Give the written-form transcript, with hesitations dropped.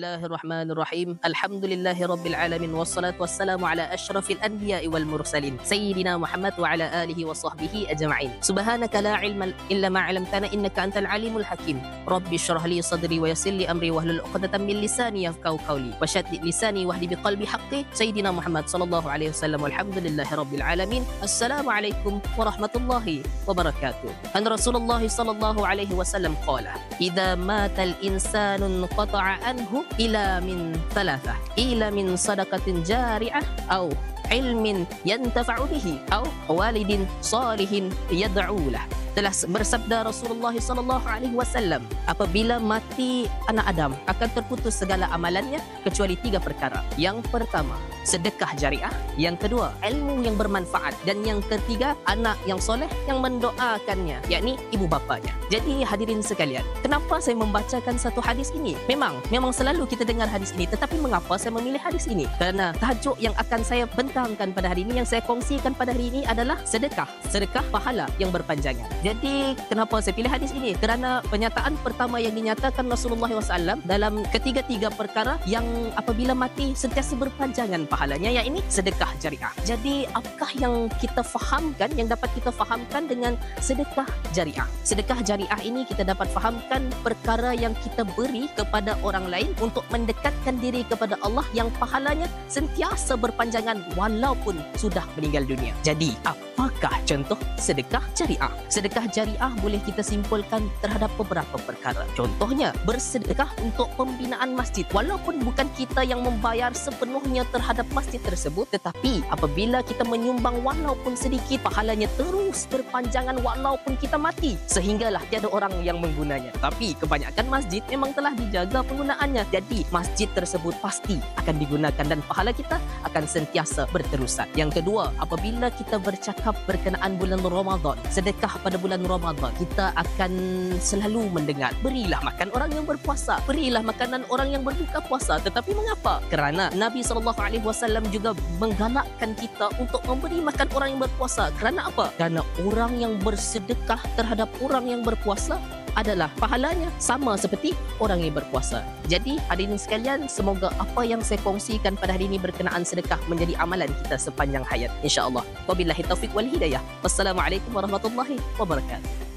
Bismillahirrahmanirrahim. Alhamdulillahirabbil alamin wassalatu wassalamu ala asyrafil anbiya'i wal mursalin sayyidina Muhammad wa ala alihi wa sahbihi ajma'in. Subhanaka la ilma illa ma 'allamtana innaka antal alimul hakim. Rabbi shrah li sadri wa yassir li amri wahlul 'uqdatam min lisani yafqahu qawli wa shaddid lisani wahdi biqalbi haqqi sayyidina Muhammad sallallahu alaihi wasallam. Alhamdulillahirabbil alamin. Assalamualaikum warahmatullahi wabarakatuh. An Rasulullah sallallahu alaihi wasallam qala idza matal insanun qata'a anhu ila min thalathah, ila min sadaqatin jari'ah au ilmin yantafa'u bihi au walidin salihin yad'u lah. Telah bersabda Rasulullah sallallahu alaihi wasallam, apabila mati anak Adam akan terputus segala amalannya kecuali 3 perkara. Yang pertama, sedekah jariah. Yang kedua, ilmu yang bermanfaat. Dan yang ketiga, anak yang soleh yang mendoakannya, yakni ibu bapanya. Jadi hadirin sekalian, kenapa saya membacakan satu hadis ini? Memang selalu kita dengar hadis ini, tetapi mengapa saya memilih hadis ini? Kerana tajuk yang akan saya bentangkan pada hari ini, yang saya kongsikan pada hari ini adalah sedekah pahala yang berpanjangan. Jadi kenapa saya pilih hadis ini? Kerana pernyataan pertama yang dinyatakan Rasulullah SAW dalam ketiga-tiga perkara yang apabila mati sentiasa berpanjangan pahalanya, yakni sedekah jariah. Jadi apakah yang kita fahamkan, yang dapat kita fahamkan dengan sedekah jariah? Sedekah jariah ini kita dapat fahamkan perkara yang kita beri kepada orang lain untuk mendekatkan diri kepada Allah, yang pahalanya sentiasa berpanjangan walaupun sudah meninggal dunia. Jadi apakah contoh sedekah jariah? Sedekah jariah boleh kita simpulkan terhadap beberapa perkara. Contohnya, bersedekah untuk pembinaan masjid. Walaupun bukan kita yang membayar sepenuhnya terhadap masjid tersebut, tetapi apabila kita menyumbang walaupun sedikit, pahalanya terus berpanjangan walaupun kita mati, sehinggalah tiada orang yang menggunanya. Tapi kebanyakan masjid memang telah dijaga penggunaannya. Jadi masjid tersebut pasti akan digunakan dan pahala kita akan sentiasa berterusan. Yang kedua, apabila kita bercakap berkenaan bulan Ramadan, sedekah pada bulan Ramadan, kita akan selalu mendengar, berilah makan orang yang berpuasa, berilah makanan orang yang berbuka puasa. Tetapi mengapa? Kerana Nabi SAW juga menggalakkan kita untuk memberi makan orang yang berpuasa. Kerana apa? Kerana orang yang bersedekah terhadap orang yang berpuasa adalah pahalanya sama seperti orang yang berpuasa. Jadi hadirin sekalian, semoga apa yang saya kongsikan pada hari ini berkenaan sedekah menjadi amalan kita sepanjang hayat, insya-Allah. Wabillahi taufiq wal hidayah. Wassalamualaikum warahmatullahi wabarakatuh.